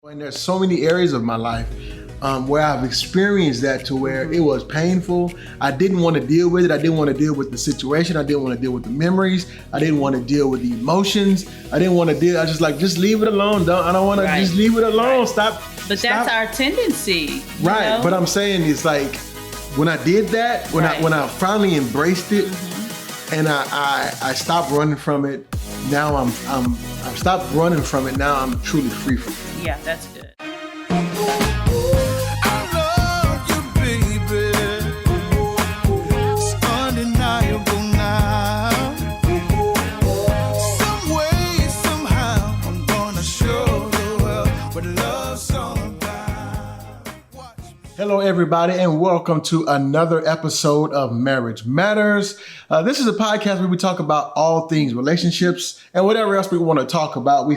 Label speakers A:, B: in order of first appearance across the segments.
A: And there's so many areas of my life where I've experienced that to where it was painful. I didn't want to deal with it. I didn't want to deal with the situation. I didn't want to deal with the memories. I didn't want to deal with the emotions. I didn't want to deal. I was just like, just leave it alone. I don't want to just leave it alone. Stop.
B: But that's our tendency.
A: Right.
B: Know?
A: But I'm saying it's like when I did that, when I finally embraced it, and I stopped running from it. Now I've stopped running from it. Now I'm truly free from it.
B: Yeah, that's good.
A: Hello, everybody, and welcome to another episode of Marriage Matters. This is a podcast where we talk about all things relationships and whatever else we want to talk about. We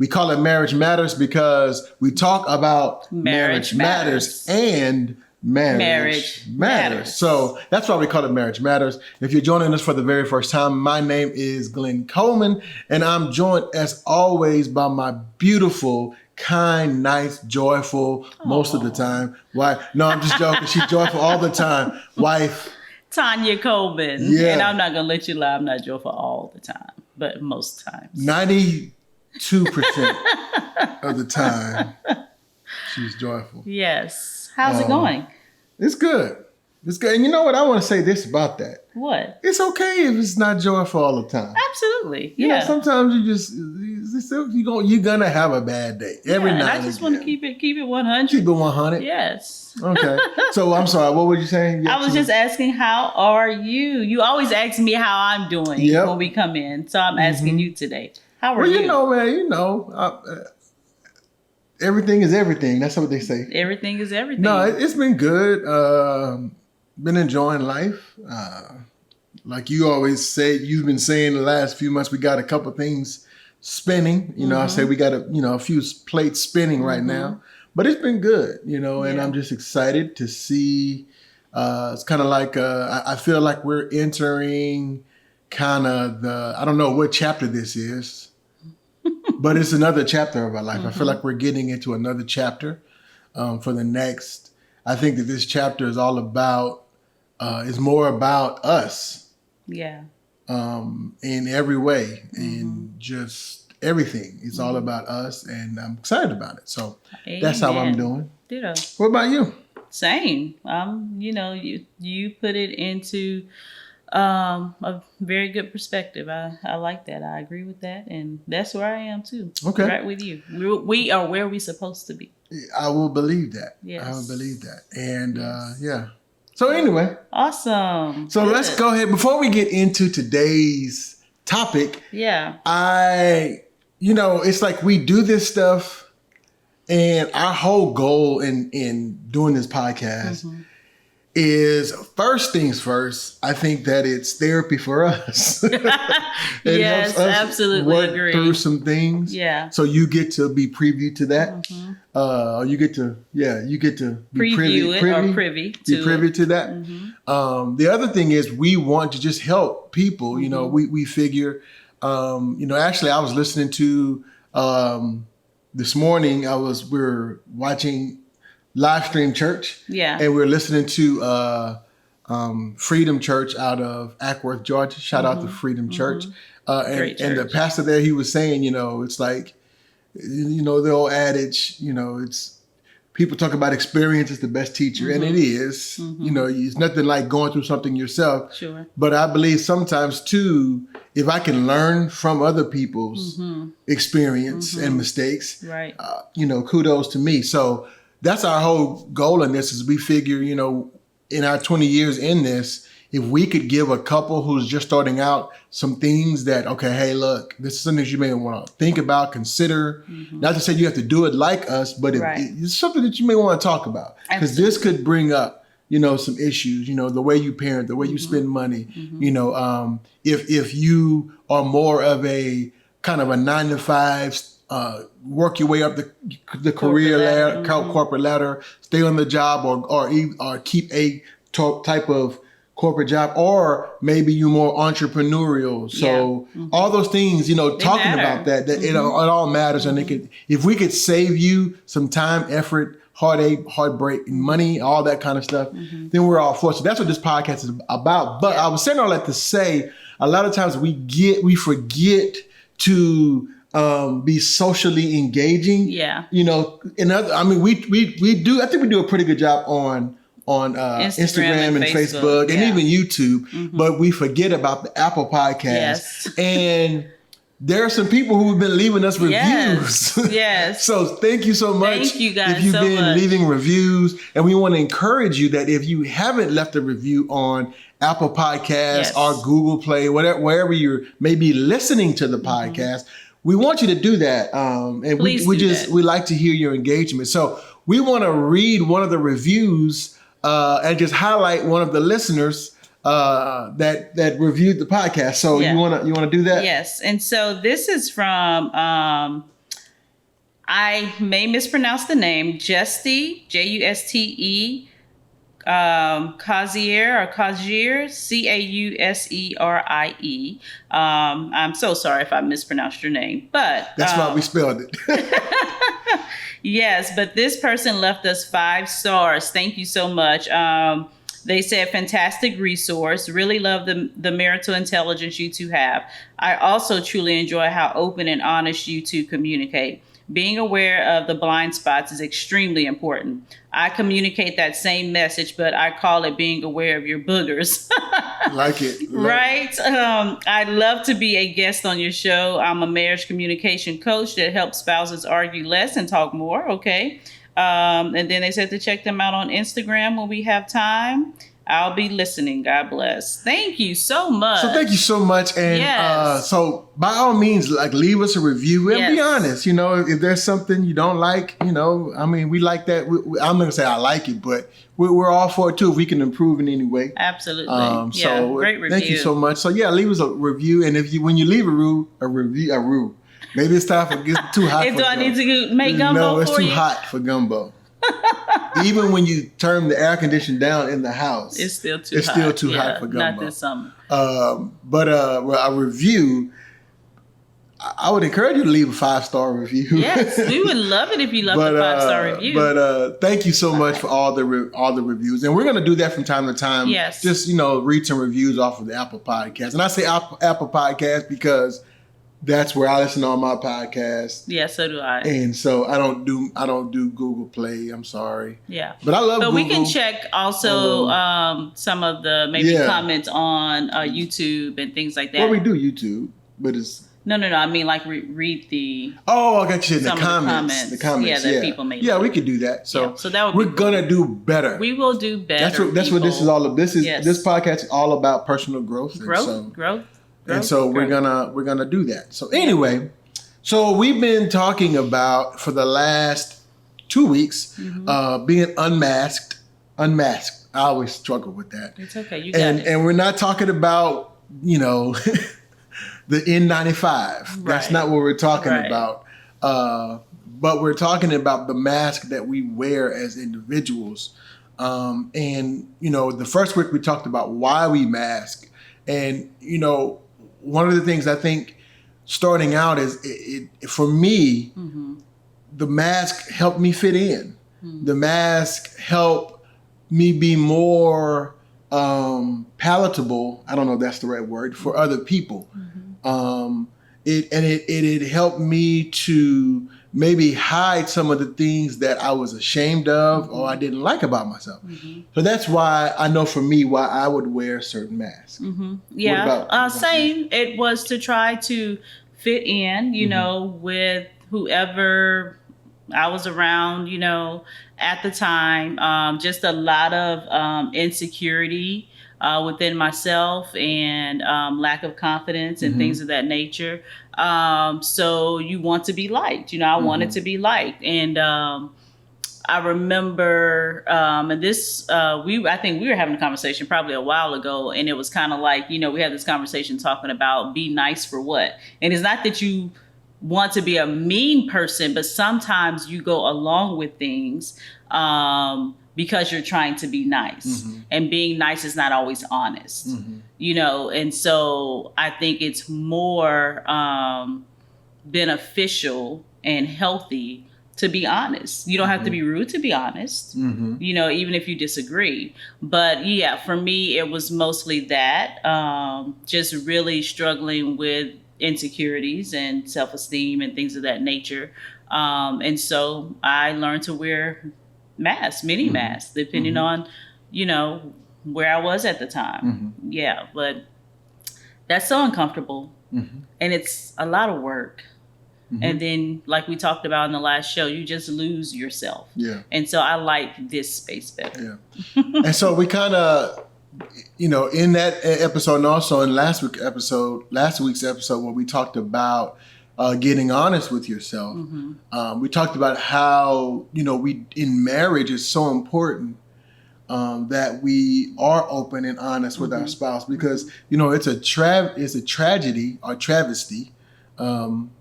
A: call it Marriage Matters because we talk about marriage matters and marriage matters. So that's why we call it Marriage Matters. If you're joining us for the very first time, my name is Glenn Coleman, and I'm joined as always by my beautiful, kind, nice, joyful, most of the time. Why? No, I'm just joking. She's joyful all the time. Wife.
B: Tanya Coleman.
A: Yeah.
B: And I'm not going to let you lie. I'm not joyful all the time, but most times.
A: 92% of the time, she's joyful.
B: Yes. How's it going?
A: It's good. It's good. And you know what? I want to say this about that.
B: What?
A: It's okay if it's not joyful all the time.
B: Absolutely.
A: You know,
B: Yeah.
A: sometimes you're gonna have a bad day every night.
B: And I just want to keep it 100.
A: Keep it 100.
B: Yes.
A: Okay. So I'm sorry. What were you saying?
B: I was just asking, how are you? You always ask me how I'm doing when we come in. So I'm asking you today. How are you?
A: Well, you know, man, everything is everything. That's what they say.
B: Everything is everything.
A: No, it's been good. Been enjoying life. Like you always say, you've been saying the last few months, we got a couple things spinning. You know, I say we got a few plates spinning right now, but it's been good, and I'm just excited to see. It's kind of like, I feel like we're entering kind of I don't know what chapter this is, but it's another chapter of our life. I feel like we're getting into another chapter for the next. I think that this chapter is all about, is more about us.
B: Yeah.
A: In every way, in just everything. It's all about us, and I'm excited about it. So that's how I'm doing.
B: Ditto.
A: What about you?
B: Same. You put it into a very good perspective. I like that. I agree with that, and that's where I am too.
A: Okay.
B: Right with you. We are where we're supposed to be.
A: I will believe that.
B: Yes.
A: I will believe that. And yeah. So anyway.
B: Awesome.
A: So let's go ahead. Before we get into today's topic.
B: Yeah.
A: It's like we do this stuff, and our whole goal in doing this podcast is, first things first, I think that it's therapy for us.
B: Yes, absolutely
A: work
B: agree.
A: through some things.
B: Yeah.
A: So you get to be privy to that. You get to be privy to that. The other thing is we want to just help people. We figure, actually I was listening to, this morning we were watching live stream church.
B: Yeah.
A: And we're listening to Freedom Church out of Ackworth, Georgia. Shout out to Freedom Church. And the pastor there, he was saying, it's like, the old adage, it's people talk about experience is the best teacher, and it is. It's nothing like going through something yourself.
B: Sure.
A: But I believe sometimes too, if I can learn from other people's experience and mistakes,
B: right?
A: Kudos to me. So that's our whole goal in this, is we figure, in our 20 years in this, if we could give a couple who's just starting out some things that, okay, hey, look, this is something that you may want to think about, consider. Not to say you have to do it like us, but it's something that you may want to talk about. Because this could bring up, some issues, the way you parent, the way you spend money. If you are more of a kind of a 9-to-5, work your way up the career ladder, corporate ladder, stay on the job, or keep a type of corporate job, or maybe you're more entrepreneurial. So all those things, talking
B: matter.
A: about that it all matters. And if we could save you some time, effort, heartache, heartbreak, and money, all that kind of stuff, then we're all for it. So that's what this podcast is about. But I was saying all that to say, a lot of times we forget to be socially engaging.
B: Yeah.
A: We do. I think we do a pretty good job on Instagram and Facebook and even YouTube, but we forget about the Apple Podcast.
B: Yes.
A: And there are some people who have been leaving us reviews.
B: Yes.
A: So thank you so much.
B: Thank you guys
A: if you've
B: so
A: been
B: much.
A: leaving reviews. And we want to encourage you that if you haven't left a review on Apple Podcasts or Google Play, wherever you're maybe listening to the podcast, we want you to do that. And we like to hear your engagement. So we want to read one of the reviews and just highlight one of the listeners that reviewed the podcast. So you want to do that?
B: Yes. And so this is from I may mispronounce the name, Justy, Juste, Causere or Causier, Causerie. I'm so sorry if I mispronounced your name, but
A: that's why we spelled it.
B: Yes, but this person left us 5 stars. Thank you so much. They said, fantastic resource. Really love the marital intelligence you two have. I also truly enjoy how open and honest you two communicate. Being aware of the blind spots is extremely important. I communicate that same message, but I call it being aware of your boogers.
A: Like it.
B: Right? I'd love to be a guest on your show. I'm a marriage communication coach that helps spouses argue less and talk more. Okay. And then they said to check them out on Instagram when we have time. I'll be listening. God bless. Thank you so much.
A: So thank you so much. And so by all means, leave us a review and be honest. If there's something you don't like, we like that. I'm not going to say I like it, but we're all for it too if we can improve in any way.
B: Absolutely.
A: So
B: great review.
A: Thank you so much. So leave us a review. And when you leave a review, maybe it's time for it's too hot for
B: gumbo. Do I need to make gumbo
A: No, it's
B: for
A: too
B: you?
A: hot for gumbo. Even when you turn the air conditioner down in the house,
B: it's still too
A: hot for gumbo.
B: Not this summer.
A: But a review, I would encourage you to leave a 5-star review.
B: Yes, we would love it if you left a 5-star review.
A: But thank you so much for all the reviews, and we're going to do that from time to time.
B: Yes,
A: just read some reviews off of the Apple Podcast, and I say Apple Podcast because that's where I listen to all my podcasts.
B: Yeah, so do I.
A: And so I don't do Google Play. I'm sorry.
B: Yeah,
A: but I love. But
B: we can check also some of the comments on YouTube and things like that.
A: Well, we do YouTube, but it's
B: no. I mean, read the.
A: Oh, I got you in the comments. The comments.
B: Yeah, that people made.
A: Yeah, we could do that. So
B: that would
A: we're gonna do better.
B: We will do better.
A: That's what this is all about. This podcast is all about personal growth.
B: Growth.
A: And so we're gonna do that. So anyway, we've been talking about for the last 2 weeks being unmasked. I always struggle with that.
B: It's okay, you got it.
A: And we're not talking about the N95. Right. That's not what we're talking about. But we're talking about the mask that we wear as individuals. And the first week we talked about why we mask, and one of the things I think starting out is for me, the mask helped me fit in. The mask helped me be more palatable. I don't know if that's the right word for other people. It helped me to maybe hide some of the things that I was ashamed of or I didn't like about myself. So that's why I know for me why I would wear certain masks.
B: Yeah, same. It was to try to fit in, with whoever I was around, at the time. Just a lot of insecurity within myself and lack of confidence and things of that nature. So you want to be liked, I wanted to be liked. And I remember, and this, I think we were having a conversation probably a while ago, and it was kind of like, we had this conversation talking about be nice for what? And it's not that you want to be a mean person, but sometimes you go along with things because you're trying to be nice. And being nice is not always honest, you know? And so I think it's more beneficial and healthy to be honest. You don't have to be rude to be honest, you know, even if you disagree. But yeah, for me, it was mostly that, just really struggling with insecurities and self-esteem and things of that nature. And so I learned to wear masks, mini masks, depending on, you know, where I was at the time. Yeah, but that's so uncomfortable. And it's a lot of work. And then, like we talked about in the last show, you just lose yourself. Yeah. And so I like this space better.
A: Yeah. And so we kind of, you know, in that episode and also in last week's episode where we talked about getting honest with yourself, we talked about how, you know, in marriage it's so important that we are open and honest with our spouse, because, you know, it's a tragedy or travesty,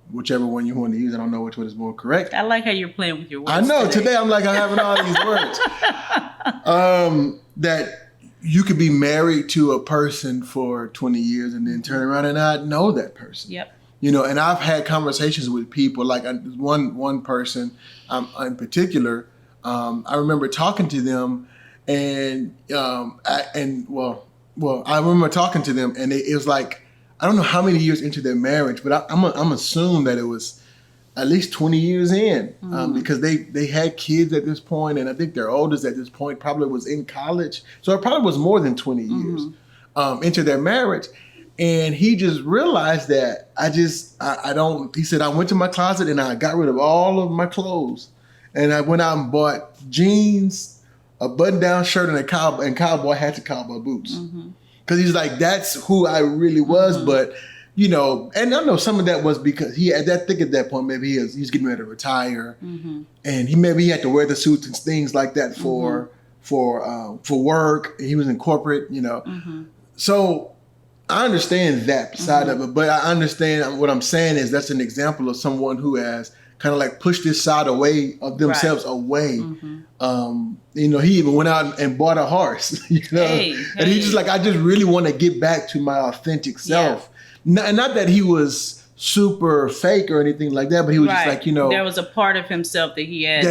A: whichever one you want to use. I don't know which one is more correct.
B: I like how you're playing with your words.
A: I know. Today I'm like, I'm having all these words. That you could be married to a person for 20 years and then turn around and not know that person. Yep. You know, and I've had conversations with people, like one person in particular. I remember talking to them, and I remember talking to them, and it was like, I don't know how many years into their marriage, but I'm assuming that it was at least 20 years in, because they had kids at this point, and I think their oldest at this point probably was in college. So it probably was more than 20 years into their marriage. And he just realized that he said, I went to my closet and I got rid of all of my clothes. And I went out and bought jeans, a button-down shirt, and cowboy hats and cowboy boots. Because he's like, that's who I really was. But, you know, and I know some of that was because at that point, maybe he's getting ready to retire. And he had to wear the suits and things like that for work. He was in corporate, you know. So I understand that side of it, but I understand what I'm saying is that's an example of someone who has kind of like pushed this side away of themselves away. You know, he even went out and bought a horse, you know, and he's just like, I just really want to get back to my authentic self. Not that he was super fake or anything like that, but he was just like, you know,
B: there was a part of himself that he had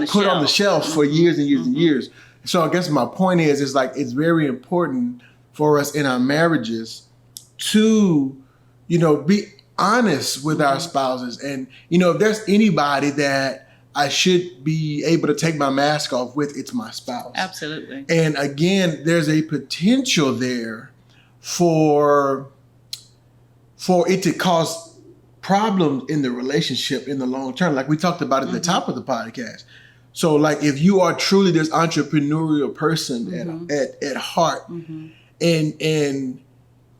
A: put on the shelf for years and years and years. So I guess my point is like, it's very important for us in our marriages to, you know, be honest with our spouses. And, you know, if there's anybody that I should be able to take my mask off with, it's my spouse.
B: Absolutely.
A: And again, there's a potential there for it to cause problems in the relationship in the long term, like we talked about at the top of the podcast. So like, if you are truly this entrepreneurial person at heart, and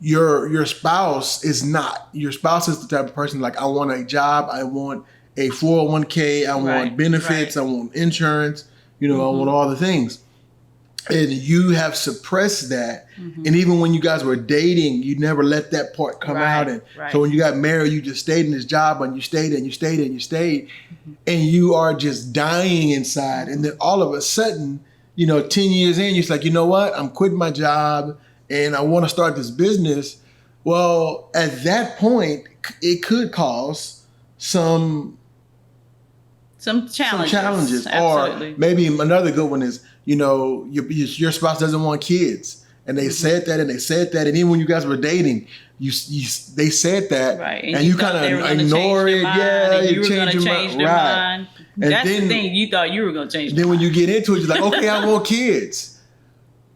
A: your spouse is not. Your spouse is the type of person like, I want a job, I want a 401k, I want benefits, I want insurance, you know, I want all the things. And you have suppressed that. And even when you guys were dating, you never let that part come out. And so when you got married, you just stayed in this job, and you stayed and you stayed and you stayed, and you are just dying inside. And then all of a sudden, you know, 10 years in, you're just like, you know what? I'm quitting my job and I want to start this business. Well, at that point, it could cause some challenges. Absolutely. Or maybe another good one is, you know, your spouse doesn't want kids, and they said that, and even when you guys were dating, they said that, and you kind of ignore it. Yeah, you change your mind. Right. And
B: that's the thing. You thought you were going to change.
A: Then when you get into it, you're like, okay, I want kids.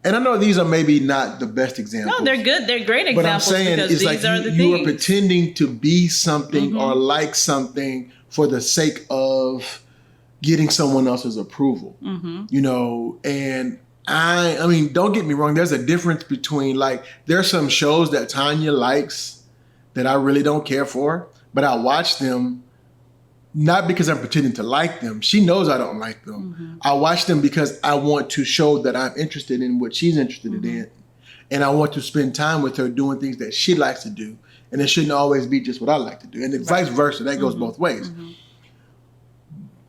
A: And I know these are maybe not the best examples.
B: No, they're good. They're great examples.
A: But I'm saying it's like you are pretending to be something or like something for the sake of getting someone else's approval. You know, and I mean, don't get me wrong. There's a difference between, like, there's some shows that Tanya likes that I really don't care for, but I watch them not because I'm pretending to like them. She knows I don't like them. I watch them because I want to show that I'm interested in what she's interested in. And I want to spend time with her doing things that she likes to do. And it shouldn't always be just what I like to do. And vice versa. That goes both ways.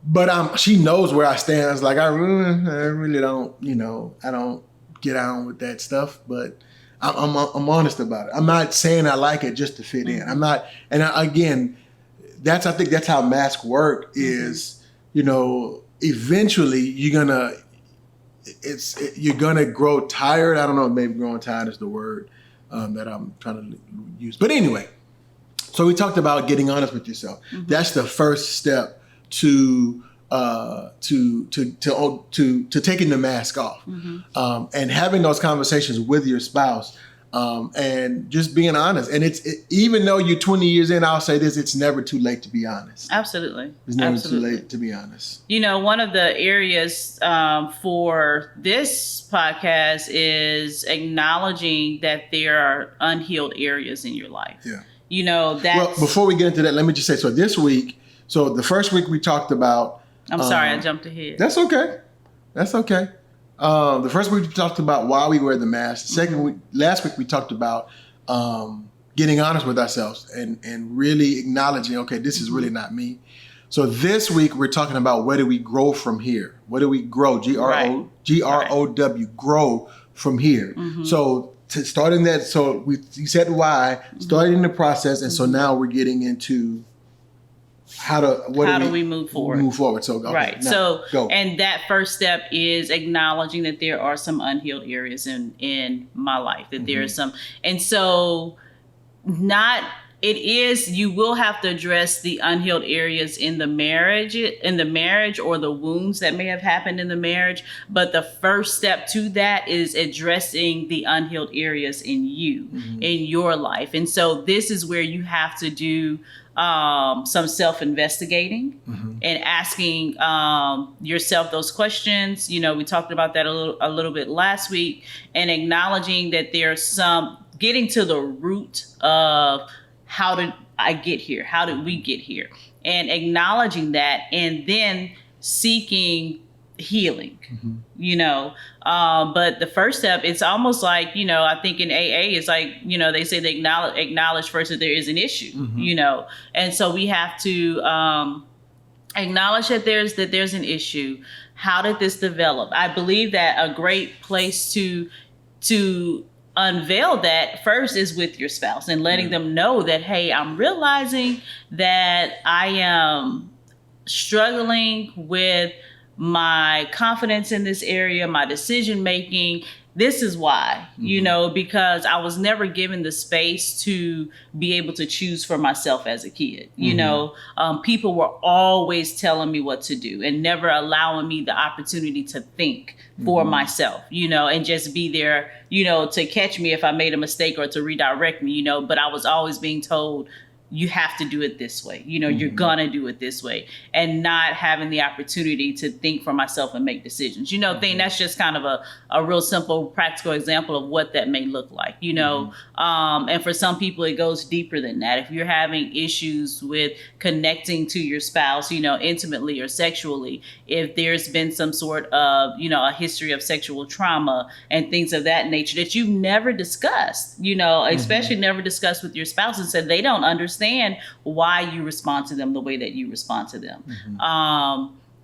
A: But she knows where I stand. It's like I really don't, I don't get down with that stuff. But I'm honest about it. I'm not saying I like it just to fit in. I'm not. And again, I think that's how masks work. Is eventually you're gonna grow tired. I don't know. Maybe growing tired is the word that I'm trying to use. But anyway, so we talked about getting honest with yourself. That's the first step to taking the mask off, and having those conversations with your spouse, and just being honest. And even though you're 20 years in, I'll say this: it's never too late to be honest.
B: Absolutely,
A: it's never too late to be honest.
B: One of the areas for this podcast is acknowledging that there are unhealed areas in your life.
A: Yeah.
B: That's...
A: Well, before we get into that, let me just say, so this week, so the first week we talked about...
B: I'm sorry, I jumped ahead.
A: That's okay. The first week we talked about why we wear the mask. The second week, last week we talked about getting honest with ourselves and really acknowledging, okay, this is really not me. So this week we're talking about where do we grow from here? Where do we grow? G-R-O-W, grow from here. So starting that, so we said why, starting the process, and so now we're getting into how do we move forward. So go
B: right. Go. And that first step is acknowledging that there are some unhealed areas in my life, that there is some, and so you will have to address the unhealed areas in the marriage or the wounds that may have happened in the marriage. But the first step to that is addressing the unhealed areas in you, in your life. And so this is where you have to do some self-investigating and asking yourself those questions. We talked about that a little bit last week, and acknowledging that there's getting to the root of how did I get here? How did we get here? And acknowledging that, and then seeking healing, but the first step, it's almost like, I think in AA, it's like, they say they acknowledge first that there is an issue, and so we have to acknowledge that there's an issue. How did this develop? I believe that a great place to unveil that first is with your spouse, and letting them know that, hey, I'm realizing that I am struggling with my confidence in this area, my decision making. This is why, because I was never given the space to be able to choose for myself as a kid. People were always telling me what to do and never allowing me the opportunity to think for myself, and just be there, to catch me if I made a mistake or to redirect me, but I was always being told, you have to do it this way. You're gonna do it this way, and not having the opportunity to think for myself and make decisions. That's just kind of a real simple, practical example of what that may look like. And for some people, it goes deeper than that. If you're having issues with connecting to your spouse, intimately or sexually, if there's been some sort of, a history of sexual trauma and things of that nature that you've never discussed, especially never discussed with your spouse, and said they don't understand why you respond to them the way that you respond to them.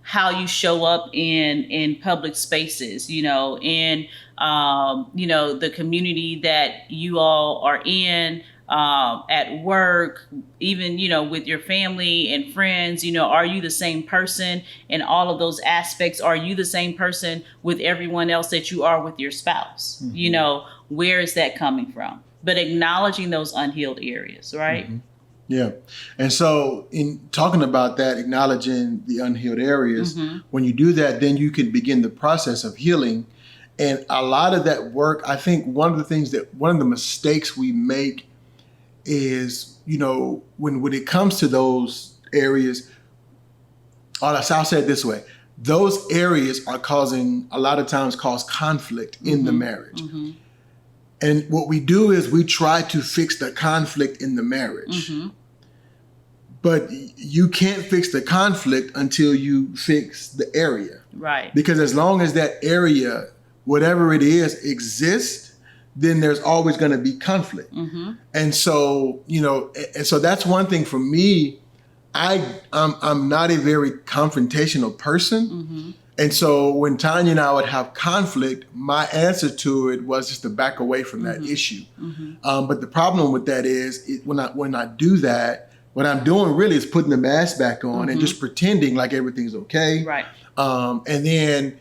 B: How you show up in public spaces, in the community that you all are in, at work, even, with your family and friends, are you the same person in all of those aspects? Are you the same person with everyone else that you are with your spouse? Where is that coming from? But acknowledging those unhealed areas, right?
A: Yeah. And so in talking about that, acknowledging the unhealed areas, when you do that, then you can begin the process of healing. And a lot of that work, I think one of the mistakes we make is, when it comes to those areas, I'll say it this way, those areas are a lot of times cause conflict in the marriage. And what we do is we try to fix the conflict in the marriage. But you can't fix the conflict until you fix the area.
B: Right.
A: Because as long as that area, whatever it is, exists, then there's always going to be conflict. And so, and so that's one thing for me I'm not a very confrontational person.
B: Mm-hmm.
A: And so when Tanya and I would have conflict, my answer to it was just to back away from that issue.
B: Mm-hmm.
A: But the problem with that is when I do that, what I'm doing really is putting the mask back on and just pretending like everything's okay.
B: Right.
A: And then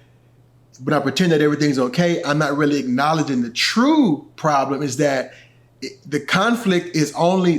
A: when I pretend that everything's okay, I'm not really acknowledging the true problem is that the conflict is only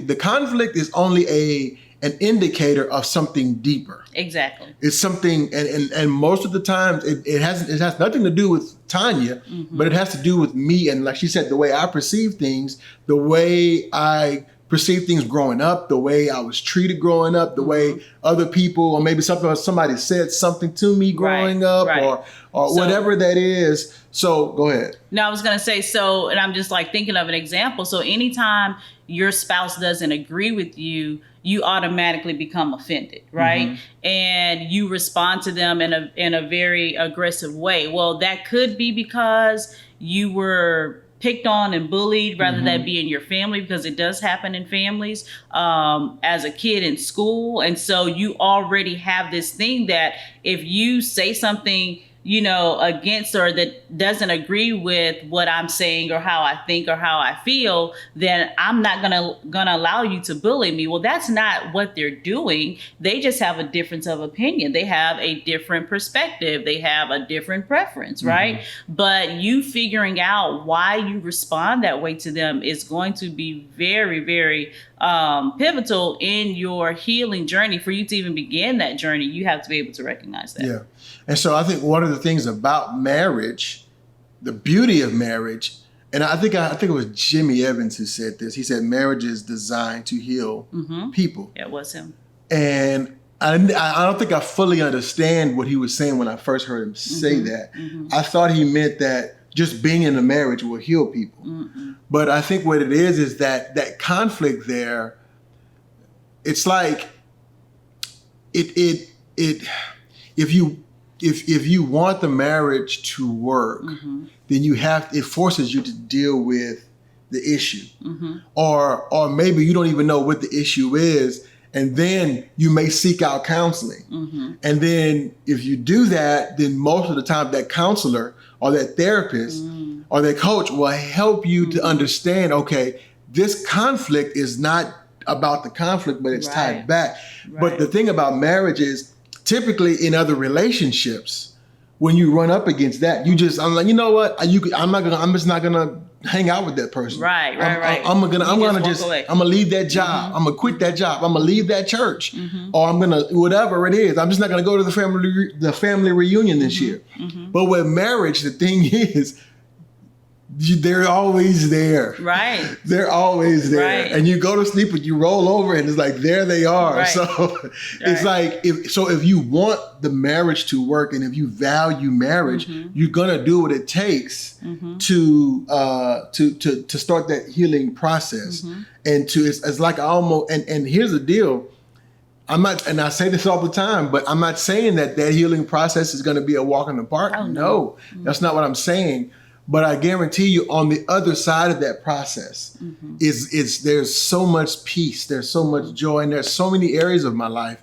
A: an indicator of something deeper.
B: Exactly.
A: It's something, and most of the times it has nothing to do with Tanya, but it has to do with me and, like she said, the way I perceive things, the way I perceive things growing up, the way I was treated growing up, the way other people, or maybe somebody said something to me growing up, or so, whatever that is. So go ahead.
B: No, I was going to say, so, and I'm just like thinking of an example. So anytime your spouse doesn't agree with you, you automatically become offended, right? And you respond to them in a very aggressive way. Well, that could be because you were picked on and bullied rather than be in your family, because it does happen in families, as a kid in school. And so you already have this thing that if you say something, you know, against or that doesn't agree with what I'm saying or how I think or how I feel, then I'm not gonna allow you to bully me. Well, that's not what they're doing. They just have a difference of opinion. They have a different perspective. They have a different preference, right? But you figuring out why you respond that way to them is going to be very, very pivotal in your healing journey. For you to even begin that journey, you have to be able to recognize that.
A: Yeah. And so I think one of the things about marriage, the beauty of marriage, and I think it was Jimmy Evans who said this. He said marriage is designed to heal people.
B: It was him.
A: And I don't think I fully understand what he was saying when I first heard him say that. I thought he meant that just being in a marriage will heal people. But I think what it is that conflict there, it's like if you want the marriage to work, then it forces you to deal with the issue. Or maybe you don't even know what the issue is, and then you may seek out counseling. And then if you do that, then most of the time that counselor or that therapist or that coach will help you to understand, okay, this conflict is not about the conflict, but it's tied back. But the thing about marriage is, typically in other relationships, when you run up against that, I'm like, you know what? I'm just not gonna hang out with that person.
B: Right.
A: I'm gonna leave that job. I'm gonna quit that job. I'm gonna leave that church, or I'm gonna whatever it is. I'm just not gonna go to the family reunion this year. But with marriage, the thing is, they're always there.
B: Right.
A: They're always there.
B: Right.
A: And you go to sleep and you roll over and it's like, there they are.
B: Right.
A: So it's like, if you want the marriage to work and if you value marriage, you're going to do what it takes to start that healing process. And it's like and here's the deal. I'm not, and I say this all the time, but I'm not saying that healing process is going to be a walk in the park.
B: Oh,
A: no, that's not what I'm saying. But I guarantee you, on the other side of that process, there's so much peace, there's so much joy, and there's so many areas of my life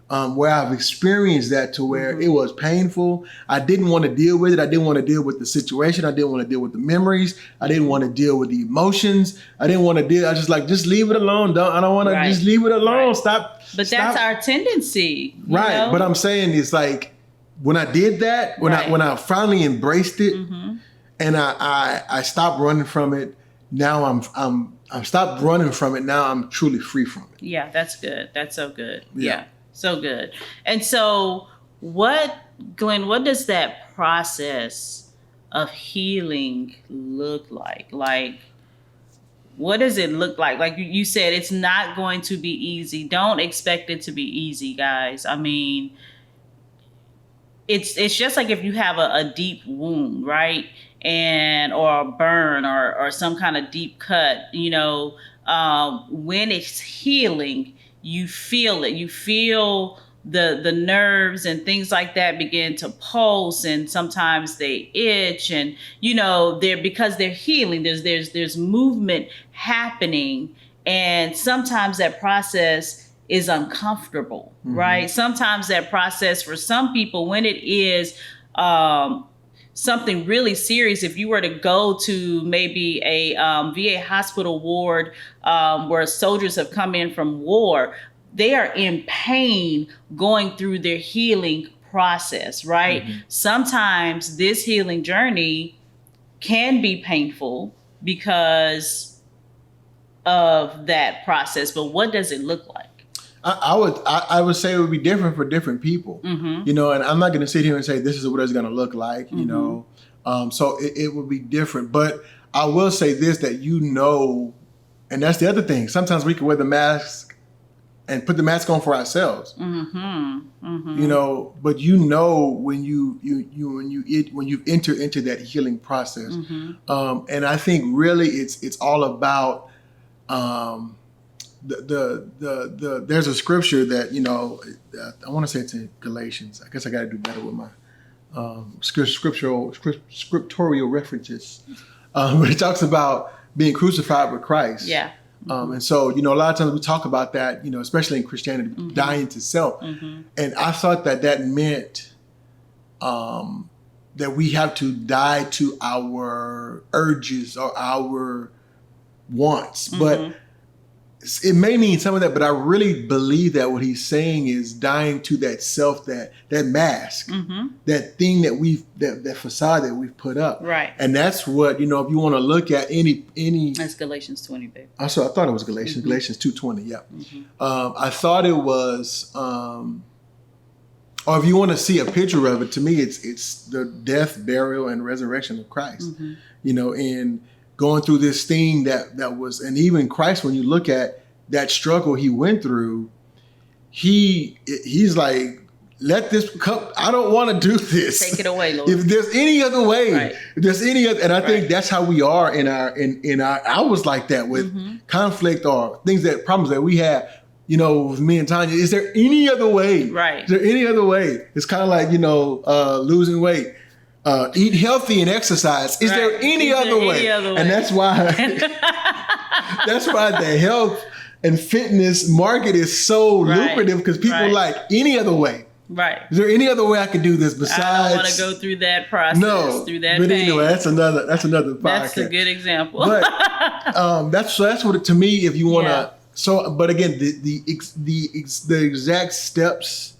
A: where I've experienced that to where it was painful. I didn't want to deal with it. I didn't want to deal with the situation. I didn't want to deal with the memories. I didn't want to deal with the emotions. I didn't want to deal. I was just like, just leave it alone. I don't want to just leave it alone. Stop.
B: But that's our tendency. You know?
A: But I'm saying it's like when I did that, when I finally embraced it. And I stopped running from it. Now I'm stopped running from it. Now I'm truly free from it.
B: Yeah, that's good. That's so good. Yeah, so good. And so Glenn, what does that process of healing look like? Like, what does it look like? Like you said, it's not going to be easy. Don't expect it to be easy, guys. I mean, it's just like if you have a deep wound, right? Or a burn or some kind of deep cut, when it's healing, you feel it. You feel the nerves and things like that begin to pulse, and sometimes they itch, and because they're healing, there's movement happening, and sometimes that process is uncomfortable, right? Sometimes that process for some people, when it is something really serious, if you were to go to maybe a VA hospital ward where soldiers have come in from war, they are in pain going through their healing process, right? Sometimes this healing journey can be painful because of that process, but what does it look like?
A: I would say it would be different for different people, you know, and I'm not going to sit here and say this is what it's going to look like, you know. So it would be different, but I will say this, that, you know, and that's the other thing. Sometimes we can wear the mask and put the mask on for ourselves, you know, but you know when you enter into that healing process, and I think really it's all about there's a scripture that, you know, I want to say it's in Galatians. I guess I got to do better with my scriptural references, but it talks about being crucified with Christ.
B: Yeah.
A: And so, you know, a lot of times we talk about that, you know, especially in Christianity, dying to self. And I thought that meant that we have to die to our urges or our wants. But it may mean some of that, but I really believe that what he's saying is dying to that self, that mask, that thing that facade that we've put up.
B: Right.
A: And that's what, you know, if you want to look at any.
B: That's Galatians 20, babe.
A: Also, I thought it was Galatians, Galatians 2:20. Yeah. I thought it was, or if you want to see a picture of it, to me, it's the death, burial, and resurrection of Christ, you know, and going through this thing that was, and even Christ, when you look at that struggle he went through, he's like, let this cup, I don't want to do this.
B: Take it away, Lord.
A: If there's any other way,
B: Right.
A: if there's any other, and I think that's how we are in our, I was like that with conflict or problems that we had, you know, with me and Tanya. Is there any other way?
B: Right.
A: Is there any other way? It's kind of like, you know, losing weight. Eat healthy and exercise. Is there any other way? And that's why the health and fitness market is so lucrative, because people like any other way.
B: Right.
A: Is there any other way I could do this besides?
B: I don't want to go through that process, through that
A: but
B: pain.
A: Anyway, that's another podcast.
B: That's a good example.
A: But that's what it, to me, if you want to. So, but again, the exact steps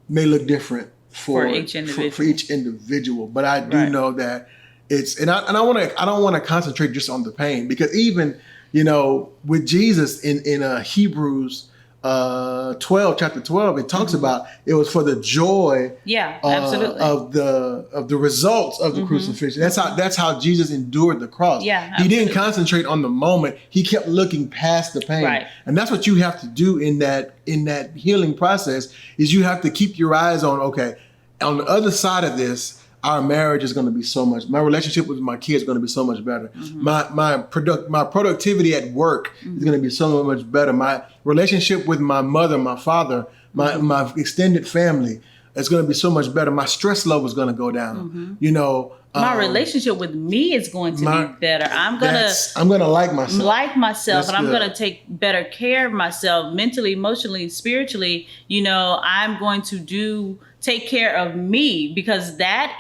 A: may look different for each individual. But I do know that it's, and I don't want to concentrate just on the pain, because even, you know, with Jesus in Hebrews 12, chapter 12, it talks about it was for the joy
B: absolutely.
A: of the results of the crucifixion. That's how Jesus endured the cross. He didn't concentrate on the moment. He kept looking past the pain.
B: Right.
A: And that's what you have to do in that healing process, is you have to keep your eyes on, okay, on the other side of this, our marriage is going to be so much, my relationship with my kids is going to be so much better. My productivity at work is going to be so much better. My relationship with my mother, my father, my extended family is going to be so much better. My stress level is going to go down. You know,
B: my relationship with me is going to be better. I'm gonna
A: like myself,
B: and I'm gonna take better care of myself mentally, emotionally, spiritually. You know, I'm going to take care of me, because that's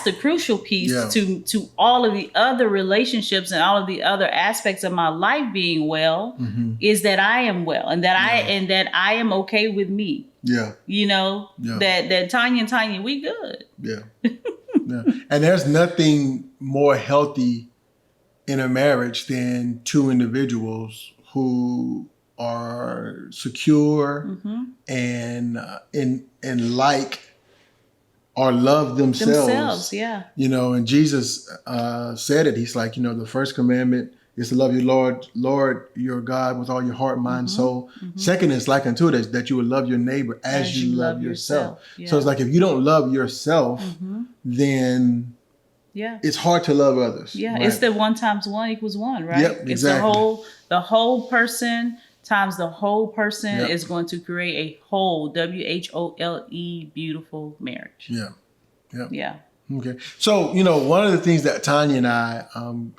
B: the crucial piece to all of the other relationships and all of the other aspects of my life being well, is that I am well, and that I am okay with me.
A: Yeah.
B: You know, that Tanya, we good.
A: Yeah. Yeah. And there's nothing more healthy in a marriage than two individuals who are secure and like or love themselves.
B: Yeah.
A: You know, and Jesus said it. He's like, you know, the first commandment is to love your Lord your God with all your heart, mind, soul. Second is like unto it, is that you would love your neighbor as you love yourself. Yeah. So it's like, if you don't love yourself, then it's hard to love others.
B: Yeah,
A: right?
B: It's the 1 × 1 = 1, right?
A: Yep,
B: It's
A: exactly.
B: the whole person times the whole person is going to create a whole, WHOLE, beautiful marriage.
A: Yeah. Yep.
B: Yeah.
A: Okay. So, one of the things that Tanya and I,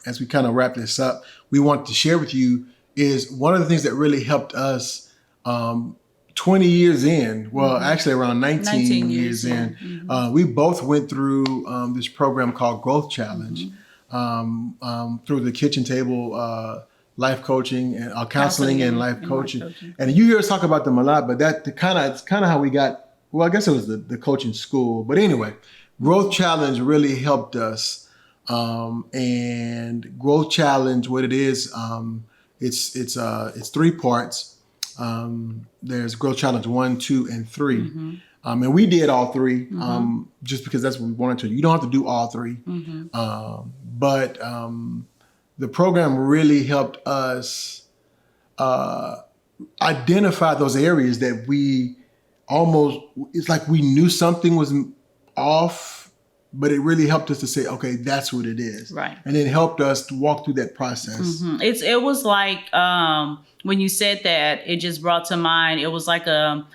A: as we kind of wrap this up, we want to share with you is one of the things that really helped us 20 years in, well, actually around 19 years in, we both went through this program called Growth Challenge through the kitchen table life coaching and counseling and life coaching. And you hear us talk about them a lot, but it's kind of how we got, well, I guess it was the coaching school. But anyway, Growth Challenge really helped us. And Growth Challenge, what it is, it's 3 parts. There's Growth Challenge 1, 2, and 3. And we did all 3 just because that's what we wanted to. You don't have to do all 3. But the program really helped us identify those areas that it's like we knew something was off, but it really helped us to say, okay, that's what it is.
B: Right.
A: And it helped us to walk through that process.
B: It was like, when you said that, it just brought to mind, it was like a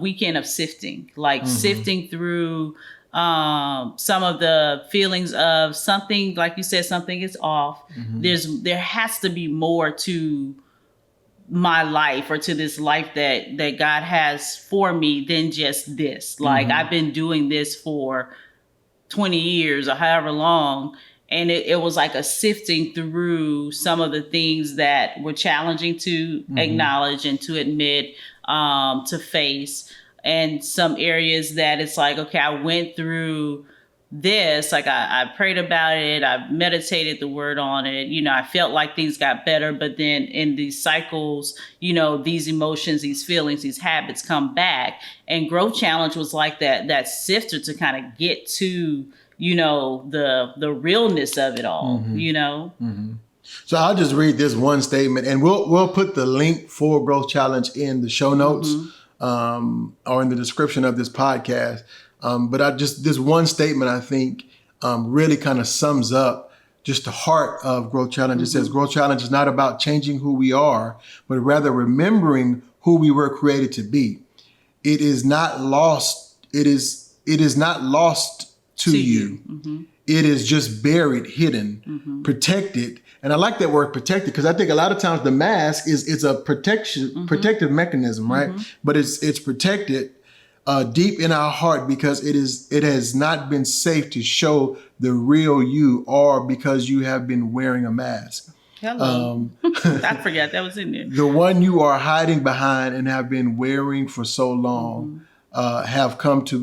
B: weekend of sifting, sifting through some of the feelings of something, like you said, something is off. There has to be more to my life or to this life that God has for me than just this. Like I've been doing this for 20 years or however long. And it was like a sifting through some of the things that were challenging to acknowledge and to admit, to face. And some areas that it's like, okay, I went through this, like I prayed about it, I meditated the word on it, I felt like things got better, but then in these cycles, these emotions, these feelings, these habits come back. And Growth Challenge was like that sifter to kind of get to, the realness of it all,
A: So I'll just read this one statement, and we'll put the link for Growth Challenge in the show notes or in the description of this podcast. But this one statement, I think, really kind of sums up just the heart of Growth Challenge. It says, Growth Challenge is not about changing who we are, but rather remembering who we were created to be. It is not lost. It is not lost to you. It is just buried, hidden, protected. And I like that word protected because I think a lot of times the mask is a protective mechanism, right? But it's protected deep in our heart because it has not been safe to show the real you, or because you have been wearing a mask.
B: Hello. I forgot that was in there.
A: The one you are hiding behind and have been wearing for so long. Have come to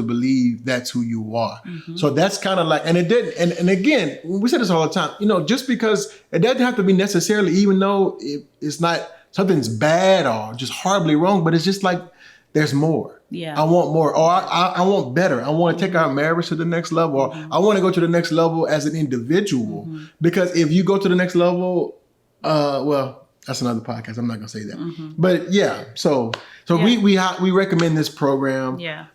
A: believe that's who you are. So that's kind of like, and it didn't. And again, we say this all the time. Just because it doesn't have to be necessarily, even though it's not something's bad or just horribly wrong, but it's just like there's more.
B: Yeah,
A: I want more, or I want better. I want to take our marriage to the next level. Or I want to go to the next level as an individual. Because if you go to the next level, well. That's another podcast. I'm not gonna say that, but yeah. So we recommend this program.
B: Yeah.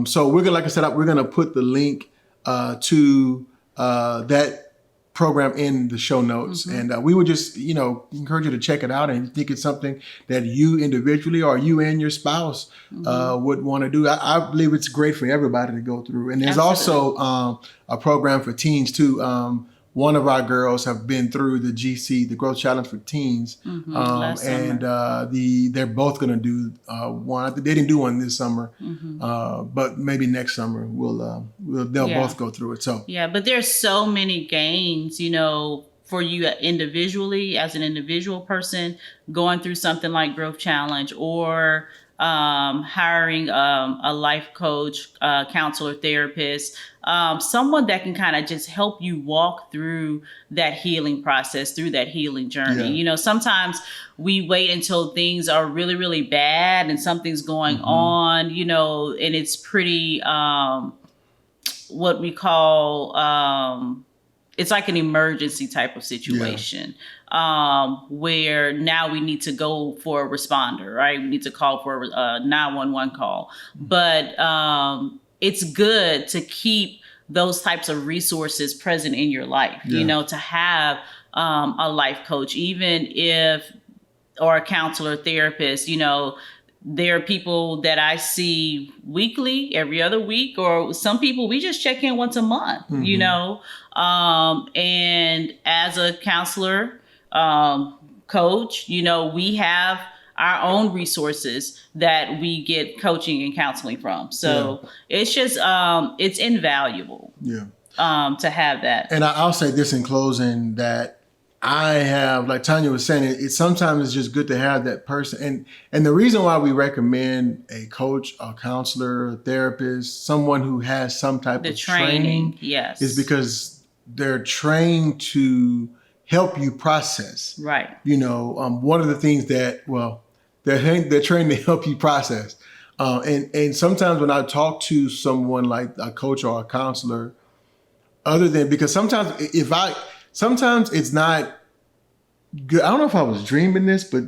A: So we're gonna, like I said, we're gonna put the link to that program in the show notes, and we would just encourage you to check it out. And if you think it's something that you individually or you and your spouse would want to do, I believe it's great for everybody to go through. And there's also a program for teens too. One of our girls have been through the GC, the Growth Challenge for Teens, and they're both going to do one. They didn't do one this summer, but maybe next summer they'll both go through it. So
B: yeah, but there's so many gains, for you individually as an individual person going through something like Growth Challenge, or hiring a life coach, counselor, therapist, someone that can kind of just help you walk through that healing process, through that healing journey. Sometimes we wait until things are really, really bad and something's going on, and it's pretty, what we call, it's like an emergency type of situation. Where now we need to go for a responder, right? We need to call for a 911 call. But it's good to keep those types of resources present in your life, to have a life coach, even or a counselor, therapist. There are people that I see weekly, every other week, or some people we just check in once a month, and as a counselor, coach, we have our own resources that we get coaching and counseling from. So it's just, it's invaluable to have that.
A: And I'll say this in closing, that I have, like Tanya was saying, it sometimes it's just good to have that person. And the reason why we recommend a coach, a counselor, a therapist, someone who has some type of training,
B: yes,
A: is because they're trained to help you process.
B: Right.
A: One of the things that, they're trained to help you process. And sometimes when I talk to someone like a coach or a counselor, because sometimes it's not good. I don't know if I was dreaming this, but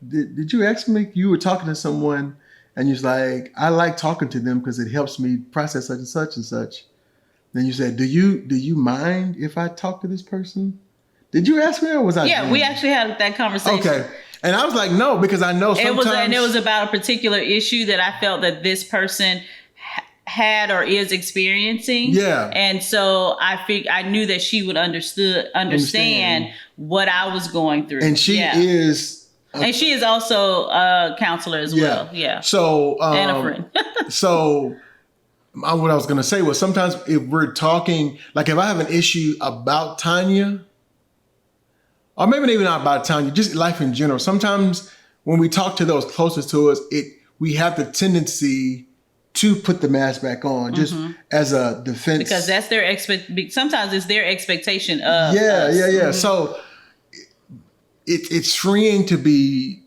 A: did you ask me? You were talking to someone and you're like, I like talking to them because it helps me process such and such and such. Then you said, do you mind if I talk to this person? Did you ask me or was I?
B: Yeah,
A: dreaming?
B: We actually had that conversation.
A: Okay. And I was like, no, because I know sometimes.
B: It was about a particular issue that I felt that this person had or is experiencing.
A: Yeah.
B: And so I knew that she would understand what I was going through.
A: And she is.
B: And she is also a counselor as well. Yeah.
A: So.
B: And a friend.
A: So. What I was going to say was sometimes if we're talking, like if I have an issue about Tanya, or maybe not about Tanya, just life in general, sometimes when we talk to those closest to us, we have the tendency to put the mask back on just as a defense.
B: Because that's their sometimes it's their expectation of us.
A: Yeah. So it's freeing to be,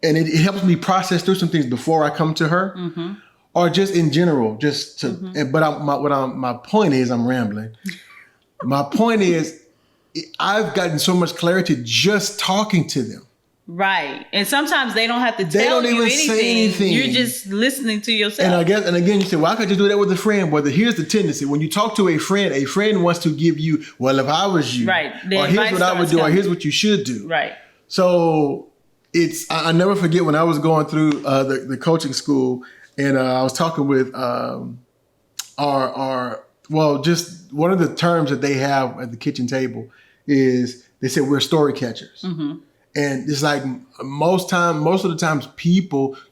A: and it helps me process through some things before I come to her. Or just in general, just to. But my point is, I'm rambling. My point is, I've gotten so much clarity just talking to them.
B: Right, and sometimes they don't have to tell you anything.
A: Say anything.
B: You're just listening to yourself.
A: And again, you say, well, I could just do that with a friend. But here's the tendency: when you talk to a friend wants to give you, well, if I was you,
B: right?
A: Or here's what I would do, or here's what you should do,
B: right?
A: So I never forget when I was going through the coaching school. And I was talking with just one of the terms that they have at the kitchen table is they said we're story catchers. And it's like most of the times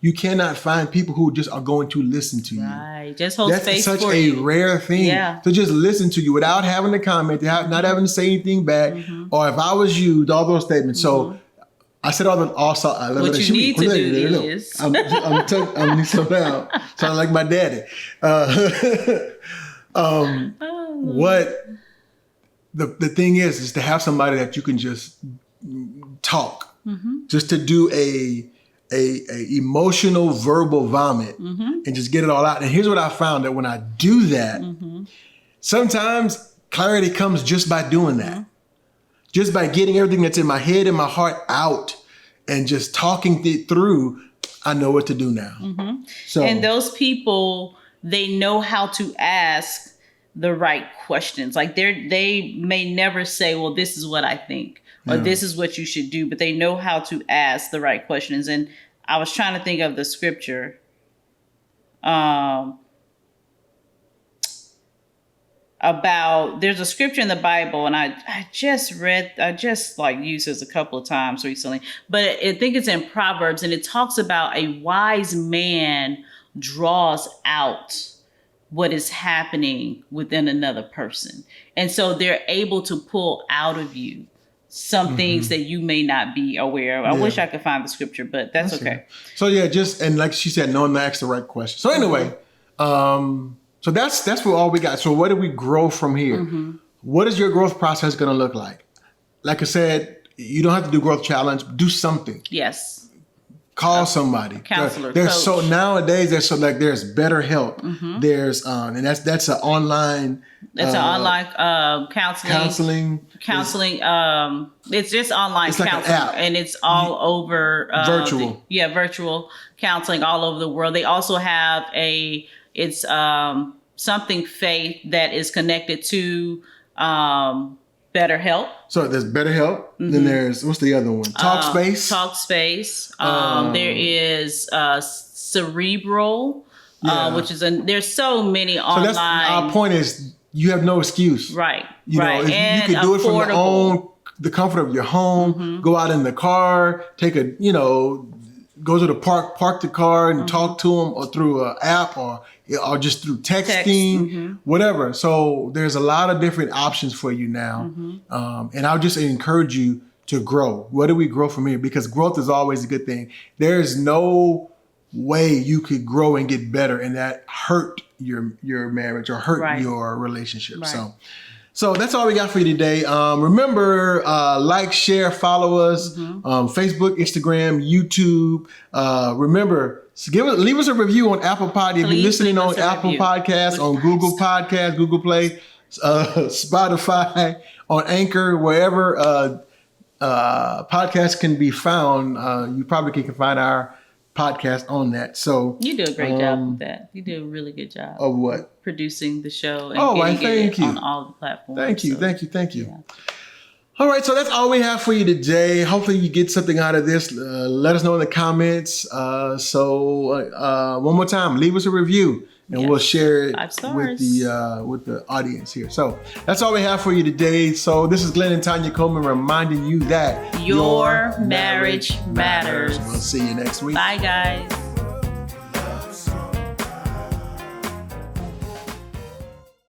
A: you cannot find people who just are going to listen to you.
B: Right, just hold
A: That's
B: space
A: such
B: for
A: a
B: you.
A: rare thing to just listen to you without having to comment, not having to say anything back, or if I was you, all those statements. So. I said
B: what you need to do is
A: I'm so now. Sound like my daddy. What the thing is to have somebody that you can just talk, just to do a emotional verbal vomit and just get it all out. And here's what I found, that when I do that, sometimes clarity comes just by doing that. Just by getting everything that's in my head and my heart out and just talking it through, I know what to do now. So,
B: and those people, they know how to ask the right questions. Like they may never say, well, this is what I think, or this is what you should do, but they know how to ask the right questions. And I was trying to think of the scripture. There's a scripture in the Bible, and I just used this a couple of times recently, but I think it's in Proverbs, and it talks about a wise man draws out what is happening within another person. And so they're able to pull out of you some things that you may not be aware of. I wish I could find the scripture, but that's okay.
A: So and like she said, knowing to ask the right question. So anyway, so that's what all we got. So where do we grow from here? What is your growth process going to look like? Like I said, you don't have to do growth challenge. Do something.
B: Yes.
A: Call somebody.
B: Counselor.
A: There's
B: coach.
A: So nowadays there's there's BetterHelp. There's and that's an online.
B: It's an online counseling. It's just online
A: it's like
B: counseling,
A: an app.
B: And it's all over
A: virtual.
B: Virtual counseling all over the world. They also have something faith that is connected to BetterHelp.
A: So there's BetterHelp. Then there's, what's the other one? Talkspace.
B: Talkspace. There is Cerebral, which is there's so many online. So
A: our point is, you have no excuse.
B: Right.
A: You
B: right.
A: know, you can do it from your own the comfort of your home, go out in the car, go to the park the car and talk to them, or through an app, or just through texting, whatever. So there's a lot of different options for you now. And I'll just encourage you to grow. Where do we grow from here? Because growth is always a good thing. There's no way you could grow and get better and that hurt your marriage or hurt your relationship. So that's all we got for you today. Remember, like, share, follow us on Facebook, Instagram, YouTube. Remember, leave us a review on Apple Podcast. If you're listening on Apple Podcasts, on Google Podcasts, Google Play, Spotify, on Anchor, wherever podcasts can be found, you probably can find our podcast on that. So
B: you do a great job with that. You do a really good job
A: of what?
B: Producing the show and getting it on all the platforms.
A: Thank you. Yeah. All right, so that's all we have for you today. Hopefully you get something out of this. Let us know in the comments. So one more time, leave us a review and we'll share it with the audience here. So that's all we have for you today. So this is Glenn and Tanya Coleman reminding you that
B: your marriage matters.
A: We'll see you next week.
B: Bye, guys.